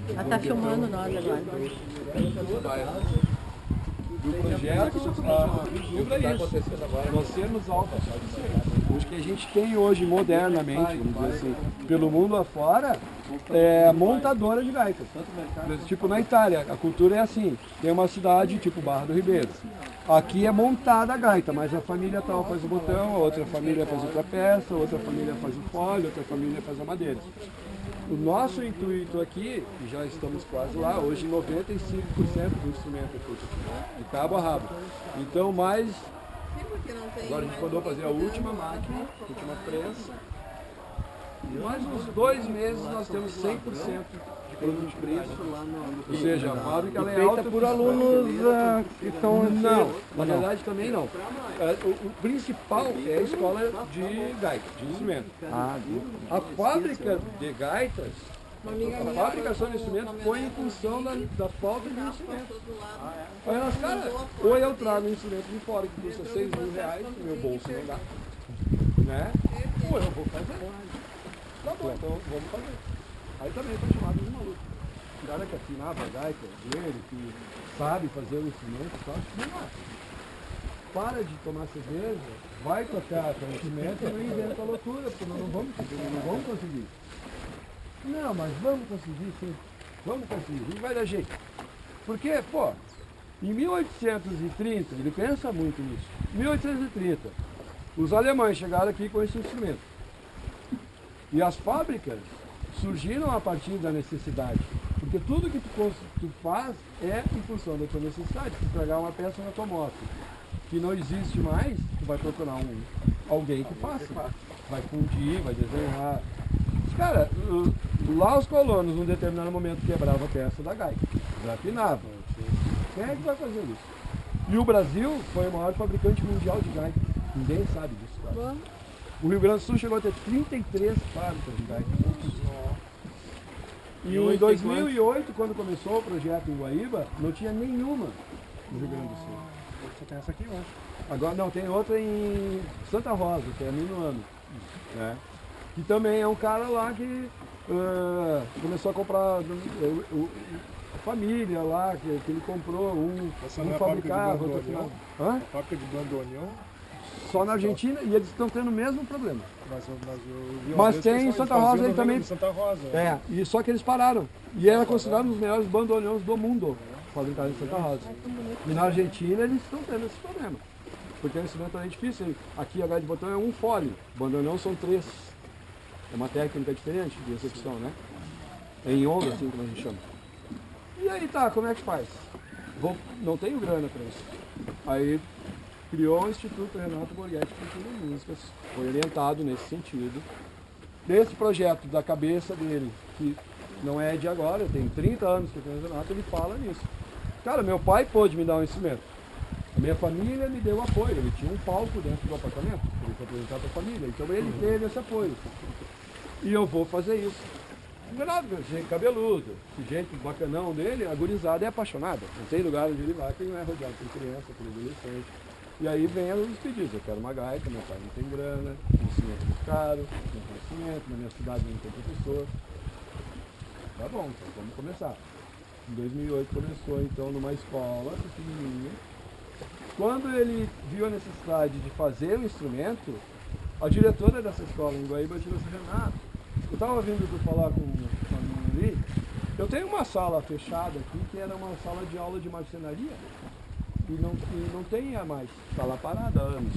Ela tá filmando nós agora. Do projeto, para isso. Nós temos alta. Os que a gente tem hoje modernamente, vamos dizer assim, pelo mundo afora, é montadora de gaitas. Tipo na Itália, a cultura é assim, tem uma cidade tipo Barra do Ribeiro. Aqui é montada a gaita, mas a família tal faz o botão, a outra família faz outra peça, outra família faz o fole, outra família faz a madeira. O nosso intuito aqui, e já estamos quase lá, hoje 95% do instrumento é feito aqui, né? De cabo a rabo. Então, mais... Agora a gente mandou fazer a última máquina, a última prensa. E mais uns 2 meses nós temos 100% de produto preço. Ou seja, a fábrica ela é alta por alunos que estão... Não, na verdade também não. O principal é a escola de gaita, de instrumento. A fábrica de gaitas, a fabricação de instrumento foi em função da falta de instrumento. Aí nós, cara, ou eu trago um instrumento de fora que custa 6 mil reais, meu bolso não dá, né? Ou eu vou fazer. Tá bom, então vamos fazer. Aí também foi chamado de maluco. O cara que afinava a gaita dele, que sabe fazer o instrumento, só que não é. Para de tomar cerveja, vai tocar conhecimento e não inventa loucura, porque nós não vamos conseguir. Não, mas vamos conseguir sim. Vamos conseguir, não vai dar jeito. Porque, pô, em 1830, ele pensa muito nisso, 1830, os alemães chegaram aqui com esse instrumento. E as fábricas surgiram a partir da necessidade. Porque tudo que tu faz é em função da tua necessidade. Se pegar uma peça na tua moto que não existe mais, tu vai procurar alguém que faça. Vai fundir, vai desenhar. Cara, lá os colonos, num determinado momento, quebravam a peça da gaita. Grafinavam. Quem é que vai fazer isso? E o Brasil foi o maior fabricante mundial de gaita. Ninguém sabe disso, cara. O Rio Grande do Sul chegou a ter 33 fábricas de gaita. E em 2008, quando começou o projeto em Guaíba, não tinha nenhuma no Rio Grande do Sul. Só tem essa aqui, eu acho. Agora não, tem outra em Santa Rosa, que é Minuano. Né? Que também é um cara lá que começou a comprar a família lá, que ele comprou, um fabricava, outro final. A fábrica de bandoneon. Só na Argentina, e eles estão tendo o mesmo problema. Mas tem em Santa Rosa aí também. Santa Rosa. E só que eles pararam. E era considerado um dos melhores bandoneons do mundo, fabricado em Santa Rosa. E na Argentina eles estão tendo esse problema. Porque o instrumento é difícil. Aqui a gaita de botão é um fole, bandoneon são 3. É uma técnica diferente de execução, né? É em onda, assim como a gente chama. E aí tá, como é que faz? Não tenho grana para isso. Aí criou o Instituto Renato Borghetti Cultura e Músicas, foi orientado nesse sentido. Desse projeto, da cabeça dele, que não é de agora, tem 30 anos que eu tenho o Renato, ele fala nisso. Cara, meu pai pôde me dar um instrumento. A minha família me deu apoio, ele tinha um palco dentro do apartamento, ele foi apresentar para a família, então ele teve esse apoio. E eu vou fazer isso. Renato, gente cabeludo, gente bacanão dele, a gurizada é apaixonada. Não tem lugar onde ele vai que não é rodeado por criança, por adolescente. E aí vem os pedidos, eu quero uma gaita, meu pai não tem grana, o instrumento é muito caro, não tem conhecimento, na minha cidade não tem professor. Tá bom, então vamos começar. Em 2008 começou então numa escola pequenininha. Quando ele viu a necessidade de fazer o instrumento, a diretora dessa escola em Guaíba disse assim, Renato, eu estava vindo tu falar com a menina ali, eu tenho uma sala fechada aqui que era uma sala de aula de marcenaria. E não tem a mais, está lá parada há anos,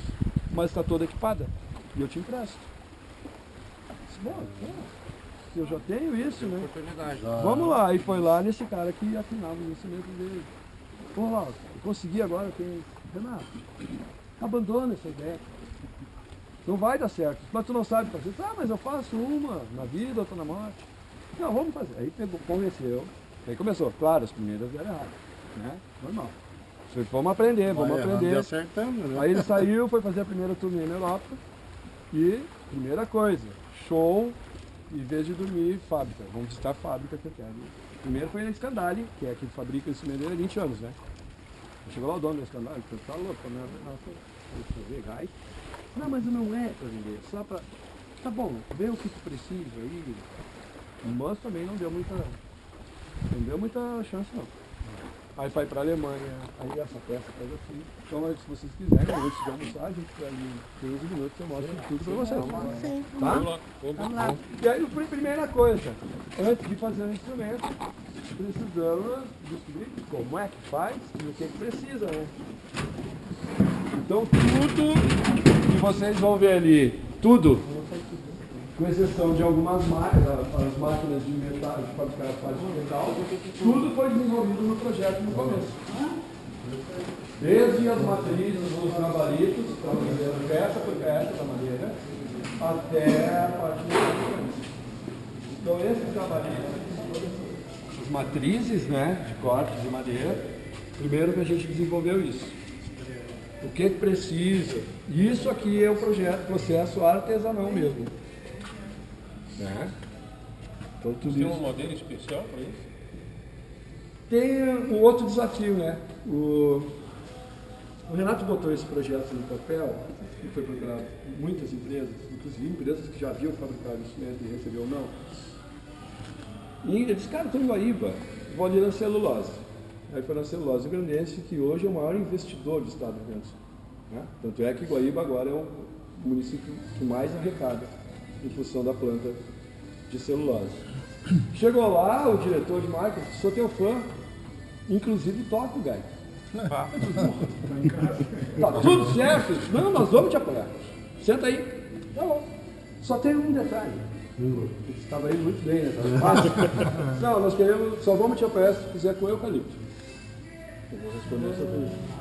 mas está toda equipada, e eu te empresto. Disse, bom, se eu já tenho isso, né? Vamos lá, e foi lá nesse cara que afinava o instrumento dele. Pô, lá, eu consegui agora, Renato, abandona essa ideia, não vai dar certo, mas tu não sabe fazer. Mas eu faço uma na vida, outra na morte. Não, vamos fazer. Aí pegou, convenceu, aí começou, claro, as primeiras deram errado, né? Normal. Vamos aprender, vamos aprender. Acertando, né? Aí ele saiu, foi fazer a primeira turnê na Europa. E, primeira coisa, show, em vez de dormir, fábrica. Vamos visitar a fábrica que eu quero. Primeiro foi na Scandale, que é que fabrica esse instrumento há 20 anos, né? Chegou lá o dono da Scandale, ele falou, tá louco, né? Fazer gás. Não, mas não é para vender, só para... Tá bom, vê o que tu precisa aí. Mas também não deu muita chance não. Aí vai para a Alemanha, aí essa peça faz assim. Então, se vocês quiserem, antes de almoçar, a gente vai ali 15 minutos, eu mostro tudo para vocês. Sim. Tá? Vamos lá. E aí, primeira coisa, antes de fazer o instrumento, precisamos descobrir como é que faz e o que precisa, né? Então, tudo que vocês vão ver ali, tudo, com exceção de algumas máquinas, as máquinas de metal, de fabricar as partes de metal, tudo foi desenvolvido no projeto no começo. Desde as matrizes, os gabaritos, para fazer peça por peça da madeira, até a parte mecânica. Então, esses gabaritos, as matrizes, né, de corte de madeira, primeiro que a gente desenvolveu isso. O que precisa? Isso aqui é o processo artesanal mesmo. Né? Então, tudo Tem isso. uma madeira especial para isso? Tem um outro desafio, né? O Renato botou esse projeto no papel e foi procurado muitas empresas, inclusive empresas que já haviam fabricado instrumento e recebeu ou não. E ele disse, cara, estou em Guaíba, vou ali na celulose. Aí foi na celulose grandense, que hoje é o maior investidor do estado do Rio Grande do Sul. Né? Tanto é que Guaíba agora é o município que mais arrecada em função da planta de celulose. Chegou lá, o diretor de marketing, sou teu fã, inclusive toca o gaita. Tá tudo certo? Não, nós vamos te apoiar. Senta aí. Tá bom. Só tem um detalhe. Estava aí muito bem, né? Não, nós queremos, só vamos te apoiar se fizer com eucalipto. Eu vou responder essa pergunta.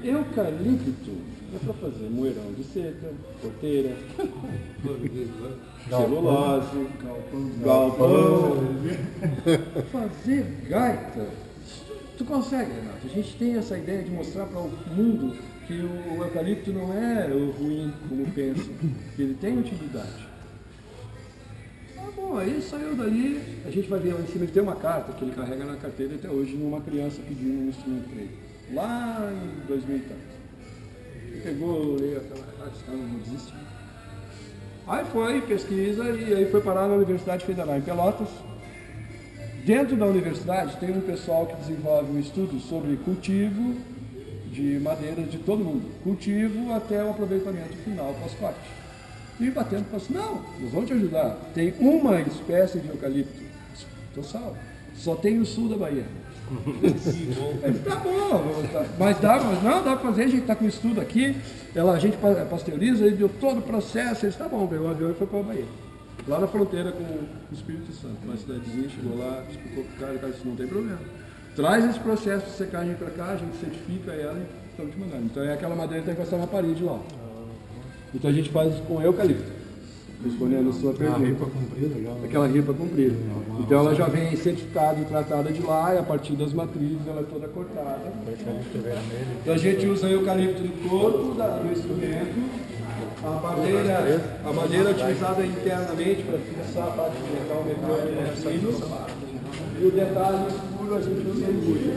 Eucalipto é para fazer moeirão de seca, porteira, celulose, galpão. Fazer gaita. Tu consegue, Renato? A gente tem essa ideia de mostrar para o mundo que o eucalipto não é o ruim como pensam, que ele tem utilidade. Tá bom, aí saiu dali, a gente vai ver lá em cima, ele tem uma carta que ele carrega na carteira até hoje, numa criança pedindo um instrumento para ele, lá em 2000 e tanto. Ele pegou, leu aquela carta, esse cara não desiste. Aí foi, pesquisa, e aí foi parar na Universidade Federal em Pelotas. Dentro da universidade tem um pessoal que desenvolve um estudo sobre cultivo de madeiras de todo mundo. Cultivo até o aproveitamento final pós-corte. E batendo, falou assim, não, nós vamos te ajudar. Tem uma espécie de eucalipto. Tô salvo. Só tem no sul da Bahia. Ele, tá bom, mas não, dá para fazer, a gente está com estudo aqui, a gente pasteuriza, ele deu todo o processo, ele tá bom, pegou o avião e foi para a Bahia. Lá na fronteira com o Espírito Santo, uma cidadezinha, chegou lá, explicou pro cara, disse, não tem problema. Traz esse processo de secagem para cá, a gente certifica ela e estamos te mandando. Então é aquela madeira que tem que passar na parede lá. Então a gente faz com eucalipto, respondendo a sua pergunta. Ripa comprida, já. Aquela ripa comprida. Então ela já vem certificada e tratada de lá, e a partir das matrizes ela é toda cortada. Então a gente usa eucalipto no corpo do instrumento. A madeira utilizada internamente para fixar a parte de metal mecânico e o detalhe escuro a gente usa embuia.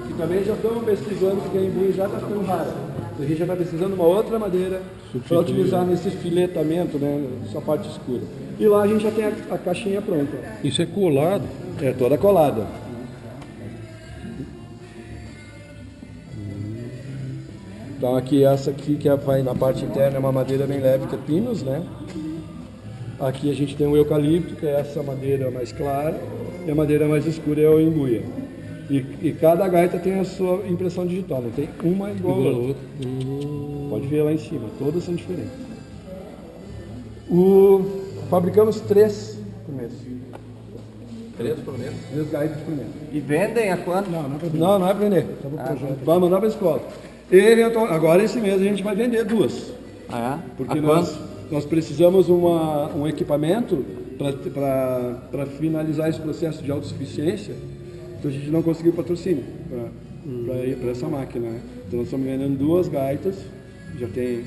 Que também já estamos pesquisando, porque a embuia já está ficando rara. Então a gente já está precisando de uma outra madeira para utilizar nesse filetamento, né, nessa parte escura. E lá a gente já tem a caixinha pronta. Isso é colado? É toda colada. Então aqui essa aqui que vai na parte interna é uma madeira bem leve, que é pinus, né? Aqui a gente tem o eucalipto, que é essa madeira mais clara, e a madeira mais escura é o embuia. E cada gaita tem a sua impressão digital, não tem uma igual a outra. Pode ver lá em cima, todas são diferentes. Fabricamos 3 por mês. 3 por mês? 3 gaitas por mês. E vendem a quanto? Não é vender. Vai mandar para a escola. Agora esse mês a gente vai vender 2. Ah, é? Porque nós precisamos um equipamento para finalizar esse processo de autossuficiência. Então a gente não conseguiu patrocínio para essa máquina. Né? Então nós estamos vendendo 2 gaitas. Já tem.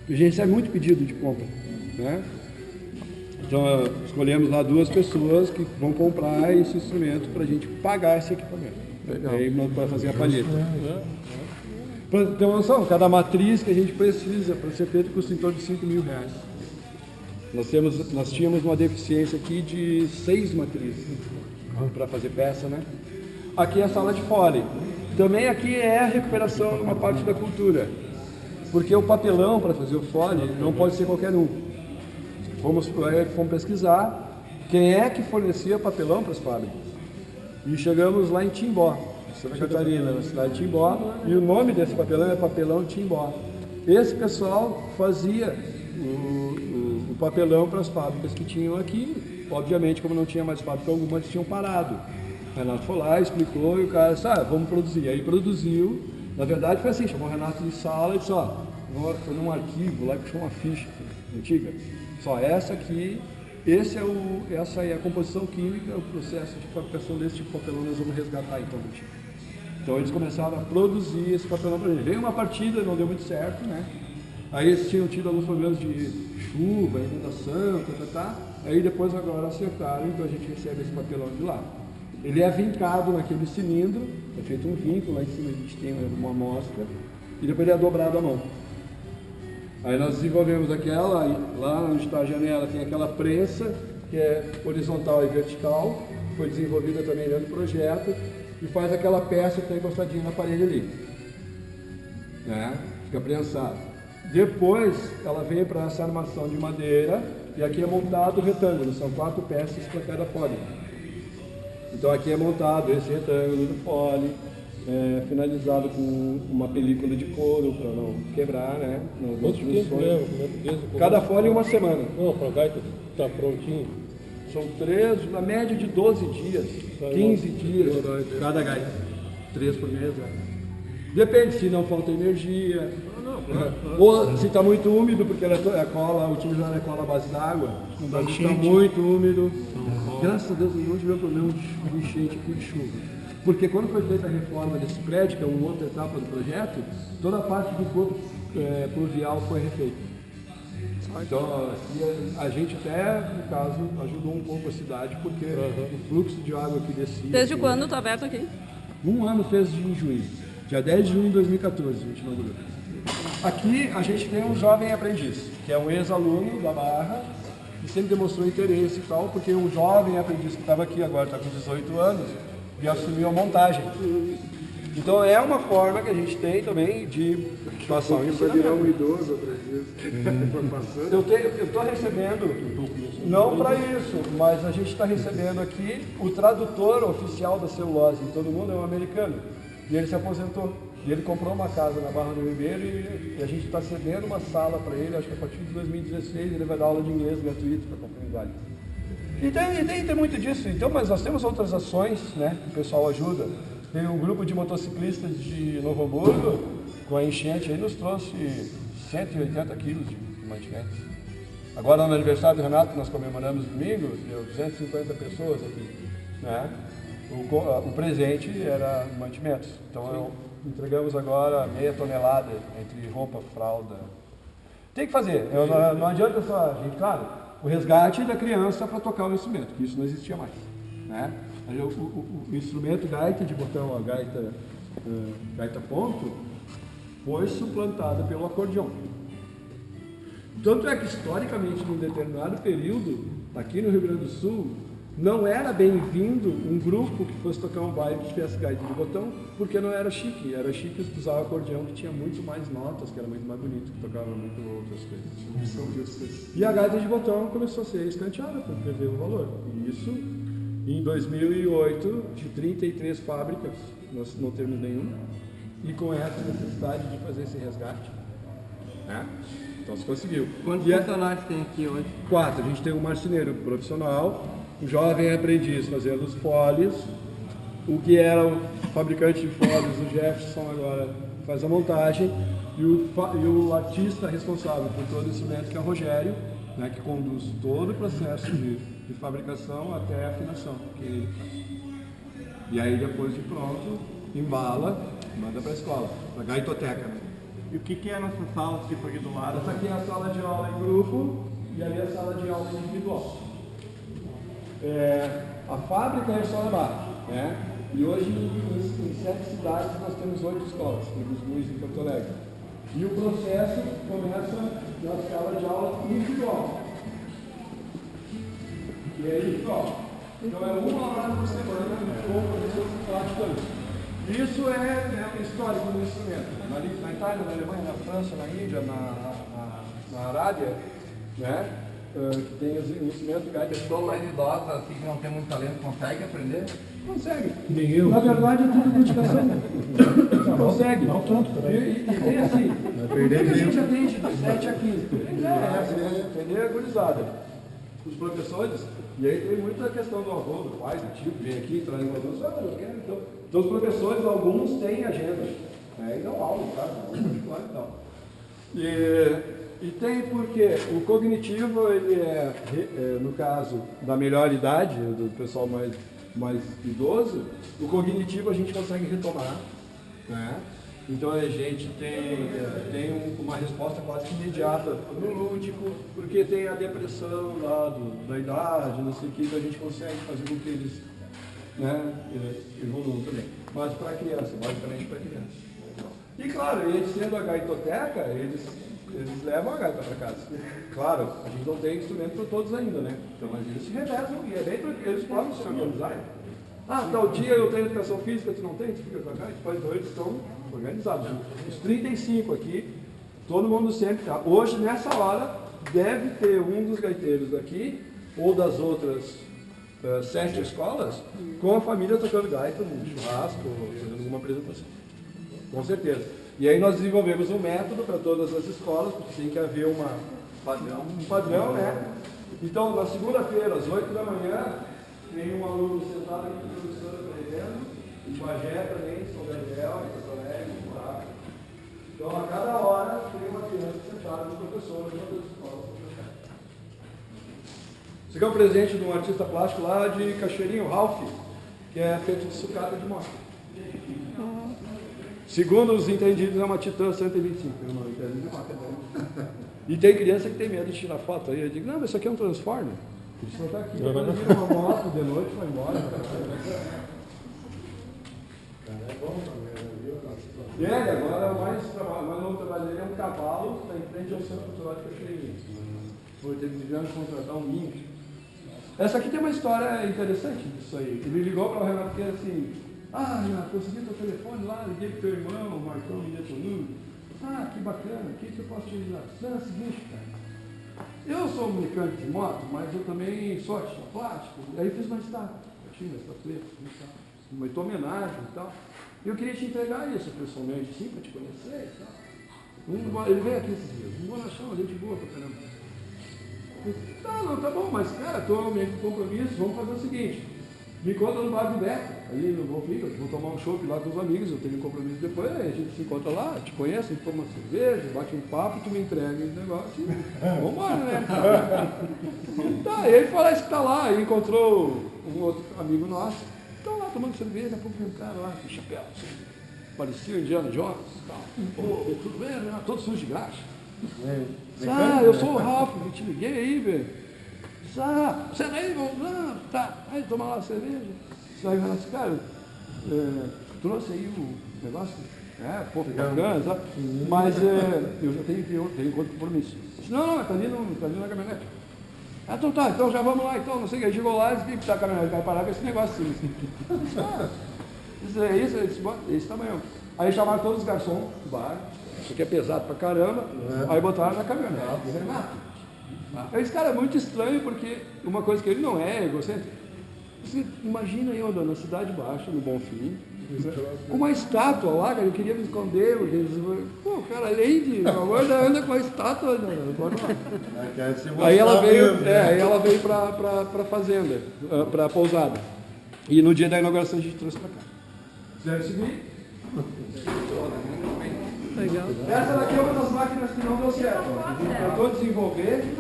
A gente recebe muito pedido de compra. Né? Então escolhemos lá 2 pessoas que vão comprar esse instrumento para a gente pagar esse equipamento. Legal. Aí nós vamos fazer a palheta. Para ter uma noção, cada matriz que a gente precisa para ser feito custa em torno de R$5.000. Nós tínhamos uma deficiência aqui de 6 matrizes para fazer peça, né? Aqui é a sala de fole. Também aqui é a recuperação de uma parte da cultura. Porque o papelão para fazer o fole não pode ser qualquer um. Fomos pesquisar quem é que fornecia papelão para as fábricas. E chegamos lá em Timbó, Santa Catarina, na cidade de Timbó, e o nome desse papelão é Papelão Timbó. Esse pessoal fazia o papelão para as fábricas que tinham aqui. Obviamente, como não tinha mais fábrica, algumas tinham parado. O Renato foi lá, explicou, e o cara disse, vamos produzir. Aí produziu. Na verdade foi assim, chamou o Renato de sala e disse, foi num arquivo lá que puxou uma ficha antiga. Só essa aqui, essa é a composição química, o processo de fabricação desse tipo de papelão nós vamos resgatar então do tipo. Então eles começaram a produzir esse papelão para a gente. Veio uma partida, não deu muito certo, né? Aí eles tinham tido alguns problemas de chuva, inundação, Aí depois agora acertaram, então a gente recebe esse papelão de lá. Ele é vincado naquele cilindro, é feito um vinco, lá em cima a gente tem uma amostra, e depois ele é dobrado à mão. Aí nós desenvolvemos aquela, lá onde está a janela tem aquela prensa, que é horizontal e vertical, foi desenvolvida também dentro do projeto, e faz aquela peça que está encostadinha na parede ali. Né? Fica prensado. Depois ela vem para essa armação de madeira, e aqui é montado o retângulo, são 4 peças para cada fole. Então aqui é montado esse retângulo do fole, finalizado com uma película de couro para não quebrar, né? Quanto tempo leva? Cada fole 1 semana. Não, para a gaita tá prontinho. São 3, na média de 12 dias, 15 dias cada gaita. 3 por mês, né? Depende se não falta energia. Ou se está muito úmido, porque a cola, utilizar a cola à base d'água. Está muito úmido. Graças a Deus não tivemos problema de enchente aqui de chuva. Porque quando foi feita a reforma desse prédio, que é uma outra etapa do projeto, toda a parte do corpo pluvial foi refeita. Então a gente até, no caso, ajudou um pouco a cidade, porque o fluxo de água que descia... Desde quando está aberto aqui? 1 ano fez em junho. Dia 10 de junho de 2014 a gente inaugurou. Aqui a gente tem um jovem aprendiz, que é um ex-aluno da Barra, que sempre demonstrou interesse e tal, porque um jovem aprendiz que estava aqui agora, está com 18 anos, e assumiu a montagem. Então é uma forma que a gente tem também de passar o Vai virar um idoso aprendiz. Eu estou recebendo, não para isso, mas a gente está recebendo aqui o tradutor oficial da celulose em todo mundo, é um americano, e ele se aposentou. E ele comprou uma casa na Barra do Ribeiro e a gente está cedendo uma sala para ele, acho que a partir de 2016 ele vai dar aula de inglês gratuito para a comunidade. E tem muito disso, então, mas nós temos outras ações, né, que o pessoal ajuda. Tem um grupo de motociclistas de Novo Hamburgo, com a enchente aí nos trouxe 180 quilos de mantimentos. Agora no aniversário do Renato, que nós comemoramos domingo, deu 250 pessoas aqui, né? O presente era mantimentos, então entregamos agora meia tonelada entre roupa, fralda. Tem que fazer, não adianta só, gente, claro, o resgate da criança para tocar o instrumento, que isso não existia mais, né? O instrumento gaita de botão, a gaita ponto, foi suplantada pelo acordeão. Tanto é que historicamente, num determinado período, aqui no Rio Grande do Sul, não era bem-vindo um grupo que fosse tocar um baile que tivesse gaita de botão, porque não era chique. Era chique usar o acordeão, que tinha muito mais notas, que era muito mais bonito, que tocava muito outras coisas. E a gaita de botão começou a ser escanteada, para perder o valor. E isso, em 2008, de 33 fábricas, nós não temos nenhuma, e com essa necessidade de fazer esse resgate, né? Então se conseguiu. Quantos funcionários tem aqui hoje? 4. A gente tem um marceneiro profissional, um jovem aprendiz fazendo os foles, o que era o fabricante de foles, o Jefferson, agora faz a montagem, e o artista responsável por todo esse método, que é o Rogério, né, que conduz todo o processo de fabricação até a afinação, que ele faz. E aí depois de pronto, embala, manda para a escola, para a gaitoteca. Né? E o que é a nossa sala, tipo aqui do lado? Essa aqui é a sala de aula em grupo e ali é a sala de aula individual. A fábrica é só na Barra, né? E hoje em 7 cidades nós temos 8 escolas, temos 2 em Porto Alegre. E o processo começa na sala de aula individual. E aí, ó, então é uma hora por semana com professores praticando. Isso é histórico do instrumento. Na Itália, na Alemanha, na França, na Índia, na Arábia, né? Que tem os instrumentos gaita. Pessoa mais idosa, assim, que não tem muito talento, consegue aprender? Consegue. Nem eu. Na verdade, é tudo dedicação. Consegue. Não tanto, e tem assim, por que a gente atende de 7 a 15? Entender gurizada. Os professores, e aí tem muita questão do avô, do pai, do tio, que vem aqui, traz uma dúvida, então os professores, alguns têm agenda, né, e dão aula, tá? E tal. E tem porque o cognitivo, ele no caso da melhor idade, do pessoal mais idoso, o cognitivo a gente consegue retomar, né? Então a gente tem uma resposta quase que imediata no lúdico, porque tem a depressão lá da idade, não sei o que, então a gente consegue fazer com que eles, né, evoluam também. Mas para criança, basicamente para criança. E claro, eles sendo a gaitoteca, eles levam a gaita para casa. Claro, a gente não tem instrumento para todos ainda, né? Então, mas eles se revezam e é bem para eles próprios se organizarem. Ah, tal dia eu tenho educação física, tu não tem, tu fica com a gaita, então eles estão organizados. Os 35 aqui, todo mundo sempre está. Hoje, nessa hora, deve ter um dos gaiteiros daqui, ou das outras 7 escolas, com a família tocando gaita, num churrasco, fazendo alguma apresentação. Com certeza. E aí nós desenvolvemos um método para todas as escolas, porque tem que haver um padrão, né? Então, na segunda-feira, às 8 da manhã, tem um aluno sentado aqui com a professora aprendendo, em Bagé também, São Gabriel, em Porto Alegre, lá. Então, a cada hora, tem uma criança sentada com o professor, uma das escolas. Esse aqui é um presente de um artista plástico lá de Cachoeirinho, Ralph, que é feito de sucata de moto. Segundo os entendidos, é uma Titan 125. Eu não entendo de moto. E tem criança que tem medo de tirar foto. Aí eu digo, não, mas isso aqui é um Transformer. Isso não está aqui. Quando vira uma moto de noite, vai embora. E ele agora, o mais novo trabalho dele é um cavalo, está em frente ao Centro Cultural de Cachoeirinha. Porque eles vieram contratar um ninho. Essa aqui tem uma história interessante disso aí. Ele ligou para o Renato que assim, Renato, consegui teu telefone lá, liguei pro teu irmão, o Marcão me detonou. Que bacana, o que eu posso te ajudar? Não, é o seguinte, cara. Eu sou um mecânico de moto, mas eu também sou artista plástico. Aí eu fiz uma estátua, uma estatueta, uma homenagem e tal. E eu queria te entregar isso pessoalmente, sim, para te conhecer e tal. Ele veio aqui esses dias, não vou achar uma gente boa pra caramba. Eu disse, tá bom, mas cara, estou meio com compromisso, vamos fazer o seguinte. Me encontra no bar do Beto, ali no Bom Pico, vou tomar um chopp lá com os amigos, eu tenho um compromisso depois, aí a gente se encontra lá, te conhece, a gente toma uma cerveja, bate um papo, tu me entrega esse negócio e vambora, né? Tá, ele falou que tá lá, e encontrou um outro amigo nosso, estão lá tomando cerveja, daqui a pouco vem um cara lá, com chapéu, assim, parecia o Indiana Jones, tal. Tudo bem, né? Todo sujo de graxa. Eu sou o Ralph, eu te liguei aí, velho. Você não é? Não, tá. Aí toma lá a cerveja. Aí vai assim, cara, trouxe aí o negócio. Bacana, sabe? Mas eu já tenho outro compromisso. Não, tá ali na caminhonete. Então tá, então já vamos lá, então, não sei o que. Aí chegou lá e disse que tá a caminhonete, vai parar com esse negócio assim. Esse tamanho. Aí chamaram todos os garçons do bar. Isso aqui é pesado pra caramba. Aí botaram na caminhonete. Aí esse cara é muito estranho, porque uma coisa que ele não é egocêntrico. Você imagina eu andando na Cidade Baixa, no Bonfim, com uma estátua lá, cara, eu queria me esconder, pô, cara, além de agora anda com a estátua. Aí ela veio pra fazenda, pra pousada. E no dia da inauguração a gente trouxe pra cá. Quiser seguir? Legal. Essa daqui é uma das máquinas que não deu certo. A gente tentou desenvolver,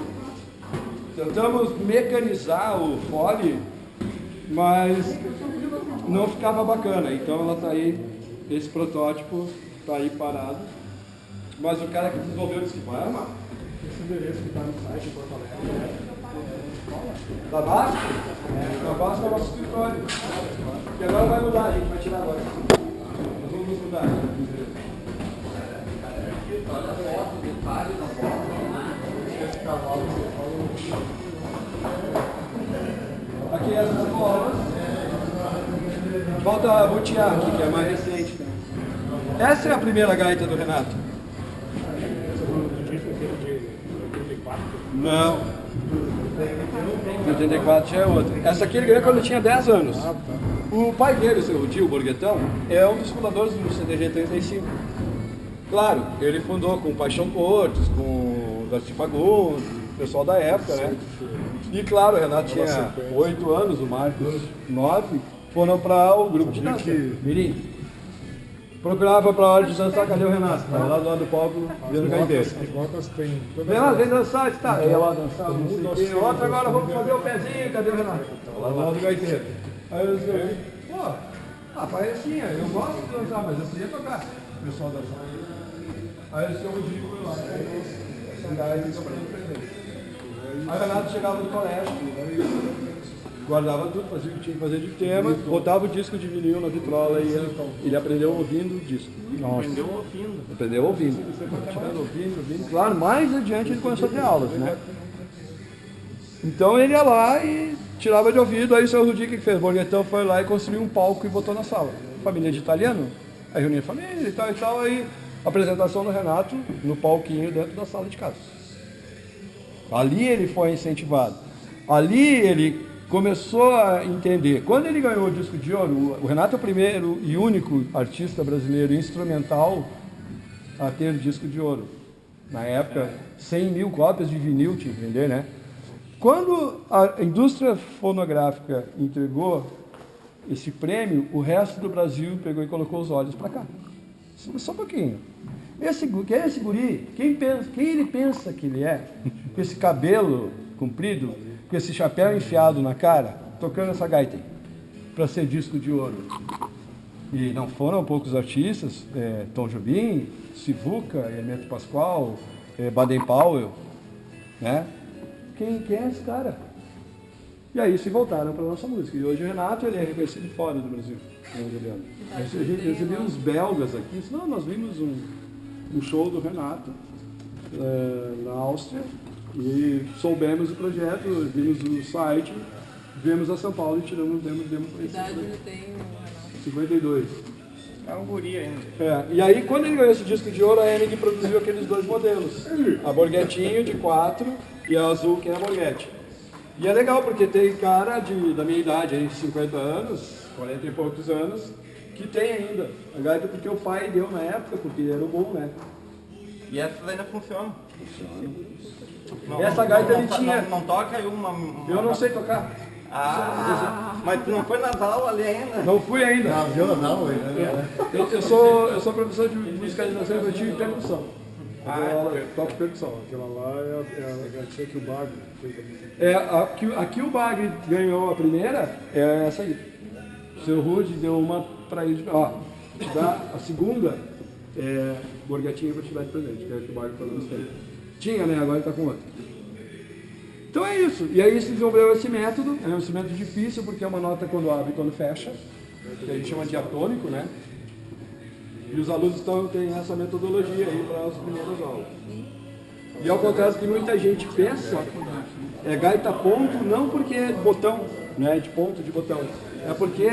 tentamos mecanizar o fole, mas não ficava bacana. Então ela está aí, esse protótipo está aí parado. Mas o cara que desenvolveu disse que vai armar. Esse endereço que está no site em Porto Alegre. Da Basco? Da Basco é o nosso escritório. E agora vai mudar, a gente vai tirar agora. Nós vamos mudar o endereço. Olha a foto, detalhe na foto. Esse cavalo que você falou. as escolas. Volta a Butiá aqui, que é mais recente. Essa é a primeira gaita do Renato. Não. 84 já é outra. Essa aqui ele ganhou quando ele tinha 10 anos. O pai dele, o seu Rudy, o Borguetão, é um dos fundadores do CDG 35. Claro, ele fundou com o Paixão Cortes, com o Darcy Fagundes, o pessoal da época, né? E claro, o Renato tinha 8 anos, o Marcos 9, foram para o grupo de dança, Mirim. Procurava para a hora de dançar, cadê o Renato? Estava lá do lado do palco, vendo gaiteiro. Vem lá, vem dançar, está. Ia lá dançar, não sei o quê. Outra, agora vamos fazer o pezinho, cadê o Renato? Lá do lado do gaiteiro. Aí eu disse, pô, faz assim, eu gosto de dançar, mas eu queria tocar. O pessoal dançar. Aí o seu Rodrigo foi lá. Aí ele aprendeu. Aí o Renato chegava no colégio, guardava tudo, fazia o que tinha que fazer de tema, botava o disco de vinil na vitrola e ele aprendeu ouvindo o disco. Aprendeu ouvindo. Aprendeu ouvindo. Ouvindo. Claro, mais adiante ele começou a ter aulas, né? Então ele ia lá e tirava de ouvido, aí o seu Rudi que fez? O Borguetão foi lá e construiu um palco e botou na sala. Família de italiano, aí reunia a família e tal, aí apresentação do Renato no palquinho dentro da sala de casa. Ali ele foi incentivado. Ali ele começou a entender. Quando ele ganhou o disco de ouro, o Renato é o primeiro e único artista brasileiro instrumental a ter disco de ouro. Na época, 100 mil cópias de vinil tinha que vender, né? Quando a indústria fonográfica entregou esse prêmio, o resto do Brasil pegou e colocou os olhos para cá. Só um pouquinho. Quem é esse guri? Quem ele pensa que ele é? Com esse cabelo comprido, com esse chapéu enfiado na cara, tocando essa gaita para ser disco de ouro. E não foram poucos artistas, Tom Jobim, Sivuca, Hermeto Pascoal, Baden Powell, né? Quem é esse cara? E aí se voltaram para a nossa música. E hoje o Renato ele é reconhecido fora do Brasil. Recebemos belgas aqui. Não, nós vimos um show do Renato na Áustria e soubemos o projeto, vimos o site, viemos a São Paulo e tiramos um demo para esse. Que idade ele tem, Renato? 52. É um guri ainda. E aí quando ele ganhou esse disco de ouro, a Hennig produziu aqueles dois modelos. A Borghettinho de 4 e a azul que é a Borghetti. E é legal porque tem cara da minha idade, aí, 50 anos, 40 e poucos anos, que tem ainda a gaita porque o pai deu na época, porque era o bom, né? E essas ainda funcionam. Essa gaita ele tinha... Não toca aí uma... Eu não sei tocar. Mas tu não foi nas aulas ali ainda? Não fui ainda. Não, violão ainda. Eu sou professor de musicalização infantil e percussão. Eu toco percussão. Aquela lá é a gatinha que o Bagre fez. Aqui o Bagre ganhou a primeira, é essa aí. O seu Rude deu uma para ele. Ó, te dá a segunda, Borghettinho para te dar de presente, que é que o Bagre falou bastante. Tinha, né? Agora ele está com outra. Então é isso. E aí se desenvolveu esse método. É um instrumento difícil porque é uma nota quando abre e quando fecha, que a gente chama de diatônico, né? E os alunos têm essa metodologia aí para as primeiras aulas. E ao contrário do que muita gente pensa, gaita ponto não porque é botão, né, de ponto de botão. É porque,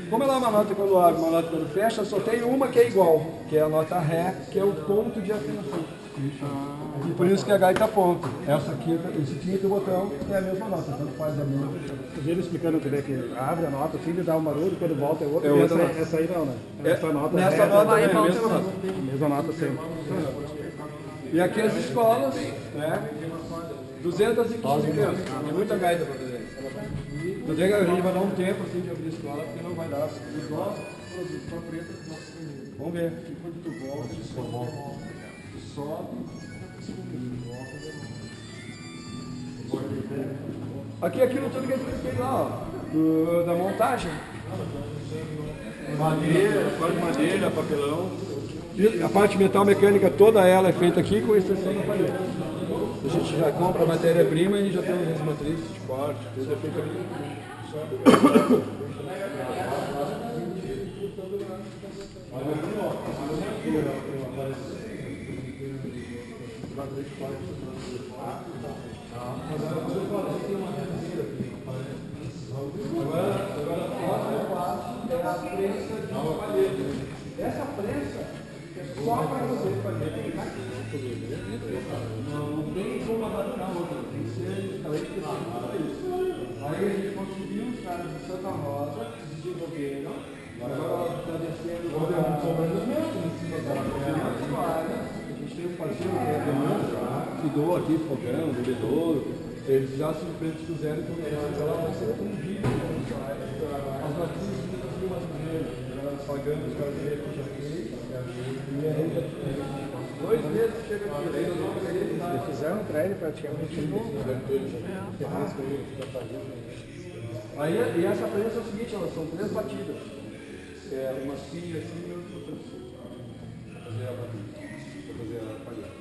como ela é uma nota quando abre, uma nota quando fecha, só tem uma que é igual, que é a nota Ré, que é o ponto de afinação. E por isso que é gaita ponto. Essa aqui, esse quinto botão é a mesma nota, tanto faz a mesma. Ele explicando que abre a nota, assim, ele dá um barulho, quando volta é outra. Essa aí não, né? Essa nota é a mesma nota. Mesma nota sempre. E aqui as escolas, né? 215 crianças. Tem muita gaita para fazer. Eu digo que a gente vai dar um tempo assim de abrir a escola, porque não vai dar. Vamos ver. Aquilo tudo que a gente fez lá, ó, da montagem. Madeira, papelão. E a parte metal mecânica toda ela é feita aqui com exceção da parede. A gente já compra a matéria-prima e já tem as matrizes de corte, tudo é feito aqui. a prensa de palheta. Essa prensa é só para você palheta. Não tem como adaptar outra, tem que ser específico para isso. Aí a gente conseguiu os caras de Santa Rosa, se desenvolveram, agora está descendo o desenvolvimento em cima da área. A gente tem um parceiro que é que doa aqui, fogão, bebedouro. Eles já se predispuseram com ela vai ser fundida as matrizes do Brasil brasileiro. Nós pagamos os brasileiros que já fez, e aí 2 meses chega aqui. Eles fizeram um prédio praticamente novo. Aí, e essa prensa é o seguinte, elas são 3 batidas. Uma assim, assim e outra assim. Para fazer a batida. Para fazer a palheta.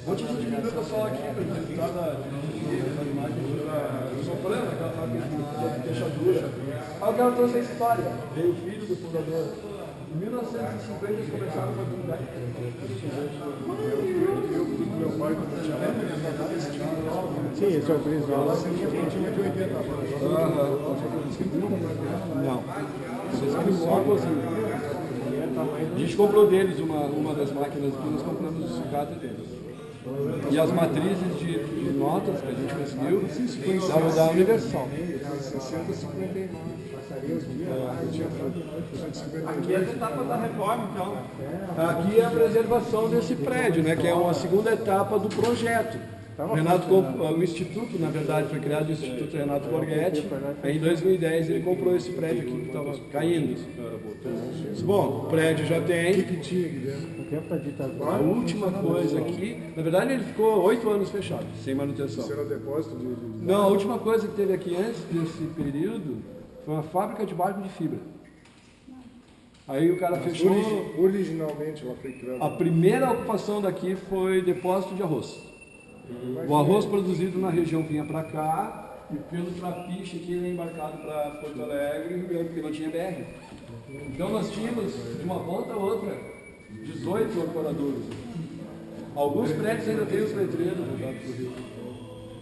Vou te dividir o pessoal aqui para cada imagem soprando, aquela fechadura. Ah, o cara trouxe a história. Veio o filho do fundador. Em 1950 eles começaram com a comunidade. Meu pai, sim, esse é o preço. Lá tinha de 80. Não. Vocês criam só a cozinha. A gente comprou deles uma das máquinas que nós compramos o sucata deles. E as matrizes de notas que a gente conseguiu da Universal. 60, 59. Aqui é a etapa da reforma, então. Aqui é a preservação desse prédio, né, que é uma segunda etapa do projeto. O Instituto, na verdade, foi criado o Instituto Renato Borghetti. Aí, em 2010 ele comprou esse prédio aqui que estava caindo. Bom, o prédio já tem. O que tinha aqui dentro? O tempo da ditadura. A última coisa aqui, na verdade ele ficou 8 anos fechado, sem manutenção. Isso era depósito de... Não, a última coisa que teve aqui antes desse período foi uma fábrica de barco de fibra. Aí o cara fechou. Originalmente ela foi criada. A primeira ocupação daqui foi depósito de arroz. O arroz produzido na região vinha para cá e pelo trapiche que ele é embarcado para Porto Alegre, porque não tinha BR. Então nós tínhamos de uma ponta a outra 18 ancoradores. Alguns prédios ainda têm os letreiros voltados para o Rio.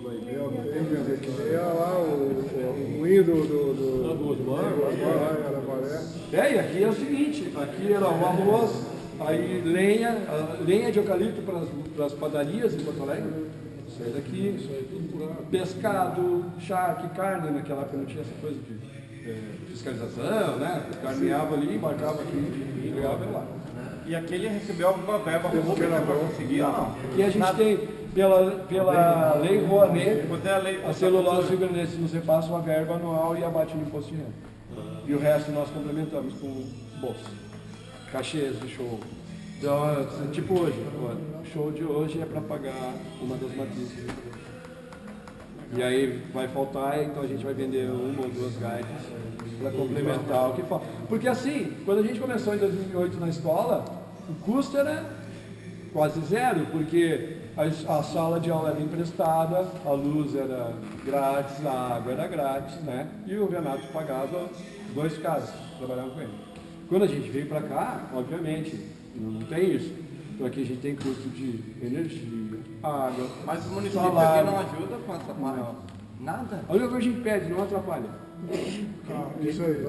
Tem que dizer que nem lá o hino do Arabaré. E aqui é o seguinte, aqui era o arroz, aí lenha de eucalipto para as padarias em Porto Alegre. Isso aí daqui, pescado, charque, carne, naquela época não tinha essa coisa de fiscalização, né? Carneava ali, embarcava aqui, entregava lá. E aqui ele recebeu alguma verba pública para conseguir ou não? Aqui a gente tem, pela lei Rouanet, a celulose Rio Grande do Sul nos repassa uma verba anual e abate no imposto de renda. E o resto nós complementamos com bolsa, cachês de show. Então, tipo hoje, o show de hoje é para pagar uma das matrizes. E aí vai faltar, então a gente vai vender 1 ou 2 gaitas para complementar o que falta. Porque assim, quando a gente começou em 2008 na escola, o custo era quase zero, porque a sala de aula era emprestada, a luz era grátis, a água era grátis, né? E o Renato pagava 2 caras que trabalhavam com ele. Quando a gente veio para cá, obviamente, não tem isso. Então aqui a gente tem custo de energia, água, Mas o município salário. aqui não ajuda com essa parte? Nada? A única coisa que a gente pede, não atrapalha. Isso aí.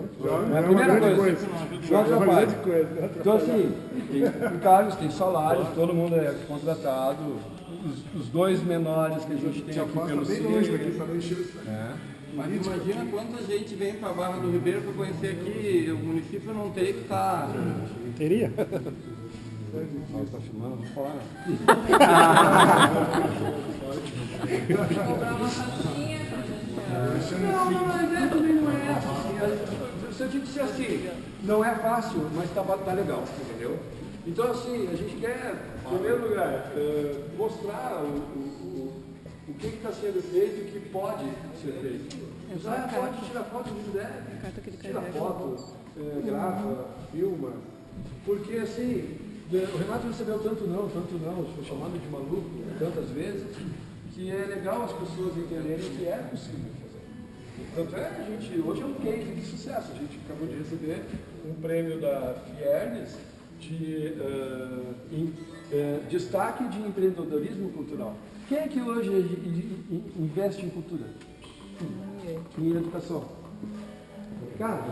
É a primeira coisa. Não atrapalha. Grande coisa. Então assim, tem encargos, tem salários, todo mundo é contratado. Os 2 menores que a gente tem aqui pelo CIE. Mas imagina quanta gente vem para a Barra do Ribeiro para conhecer aqui, o município não tem que estar... Teria? Está filmando, não vou falar nada. Não, a ideia também não é essa. Se eu te disser assim, não é fácil, mas tá legal, entendeu? Então assim, a gente quer, em primeiro lugar, mostrar o que está sendo feito e o que pode ser feito. Pode tirar foto do der, tira foto, grava, filma. Porque assim, o Renato recebeu tanto não, foi chamado de maluco tantas vezes, que é legal as pessoas entenderem que é possível fazer. Tanto é, a gente, hoje é um case de sucesso, a gente acabou de receber um prêmio da Fiernes de destaque de empreendedorismo cultural. Quem é que hoje investe em cultura? Em educação. Cara,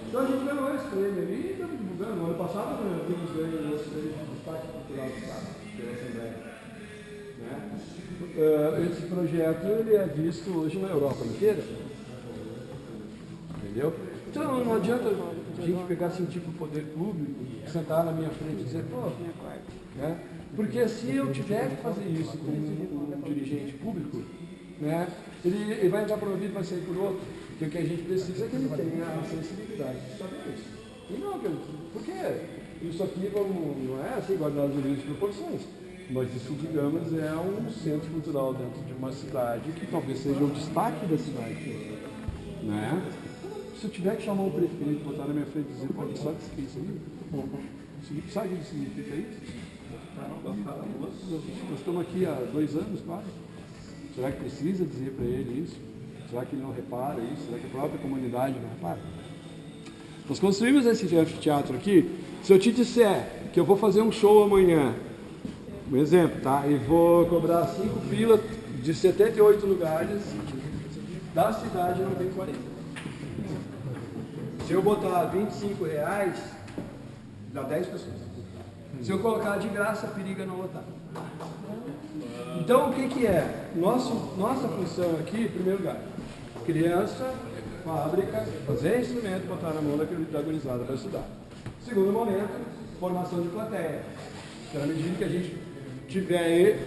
então a gente ganhou esse prêmio ali e estamos divulgando. No ano passado nós vimos ganho esse prêmio de destaque cultural do Estado, pela Assembleia. Né? Esse projeto ele é visto hoje na Europa inteira. Entendeu? Então não adianta a gente pegar assim, tipo poder público, sentar na minha frente e dizer, pô, né? Porque se eu tiver que fazer isso com um dirigente público, né, ele vai entrar por um ouvido e vai sair por outro. Porque o que a gente precisa é que ele tenha a sensibilidade de saber isso. E não, porque isso aqui não é assim guardado nas devidas proporções. Mas isso, digamos, é um centro cultural dentro de uma cidade que talvez seja o destaque da cidade. Né? Se eu tiver que chamar um prefeito, botar na minha frente e dizer, pô, sabe o que é isso aí? Sabe o que significa isso? Nós estamos aqui há 2 anos, quase. Será que precisa dizer para ele isso? Será que ele não repara isso? Será que a própria comunidade não repara? Nós construímos esse anfiteatro aqui. Se eu te disser que eu vou fazer um show amanhã, um exemplo, tá? E vou cobrar 5 pilas de 78 lugares, da cidade não tem 40. Se eu botar R$25, dá 10 pessoas. Se eu colocar de graça, periga não lotar. Então, o que é? Nossa função aqui, em primeiro lugar, criança, fábrica, fazer instrumento, botar na mão da gurizada para estudar. Segundo momento, formação de plateia. Então, à medida que a gente tiver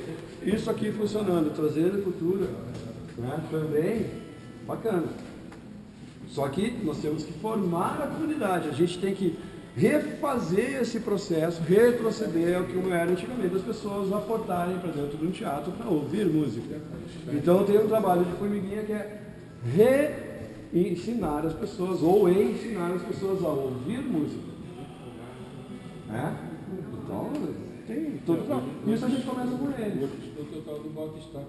isso aqui funcionando, trazendo cultura, né, também, bacana. Só que nós temos que formar a comunidade, a gente tem que refazer esse processo, retroceder ao que não era antigamente, as pessoas aportarem para dentro de um teatro para ouvir música. Então tem um trabalho de formiguinha que é ensinar as pessoas, ou ensinar as pessoas a ouvir música. Né? Então, tem todo isso a gente começa com ele. O total do Balquistão.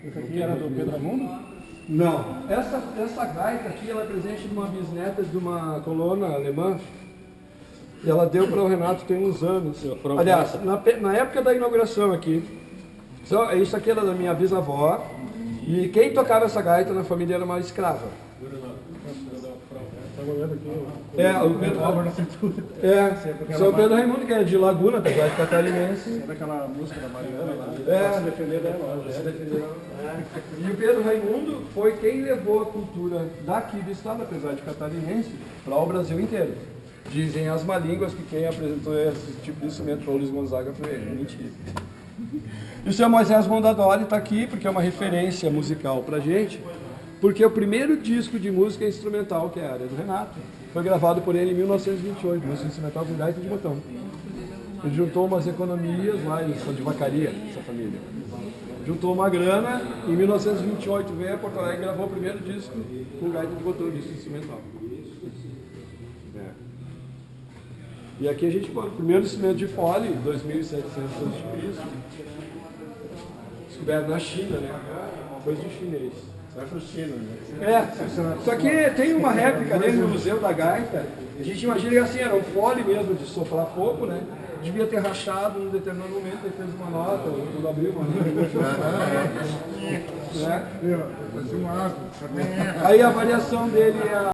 Esse aqui era do Pedro Raimundo? Não, essa gaita aqui ela é presente de uma bisneta de uma colona alemã e ela deu para o Renato tem uns anos. Aliás, na época da inauguração aqui, isso aqui era da minha bisavó e quem tocava essa gaita na família era uma escrava. O Pedro São Pedro Raimundo, que é de Laguna, da cidade catarinense. Era aquela música da Mariana lá. Defender dela. E o Pedro Raimundo foi quem levou a cultura daqui do estado, apesar de catarinense, para o Brasil inteiro. Dizem as má línguas que quem apresentou esse tipo de instrumento para o Luiz Gonzaga foi ele. Mentira. E o seu Moisés Mondadori está aqui porque é uma referência musical para a gente. Porque o primeiro disco de música instrumental, que é a área do Renato, foi gravado por ele em 1928, música instrumental com gaita de botão. Ele juntou umas economias lá, eles são de vacaria, essa família. Juntou uma grana, em 1928 veio a Porto Alegre e gravou o primeiro disco com gaita de botão, disco instrumental. E aqui a gente põe o primeiro instrumento de fole, 2.700 a.C., descoberto na China, né? Coisa de chinês. Só que tem uma réplica dele no Museu da Gaita. A gente imagina que assim, era um fole mesmo de soprar fogo, né? Devia ter rachado em determinado momento, ele fez uma nota, quando abriu uma nota. Aí a variação dele é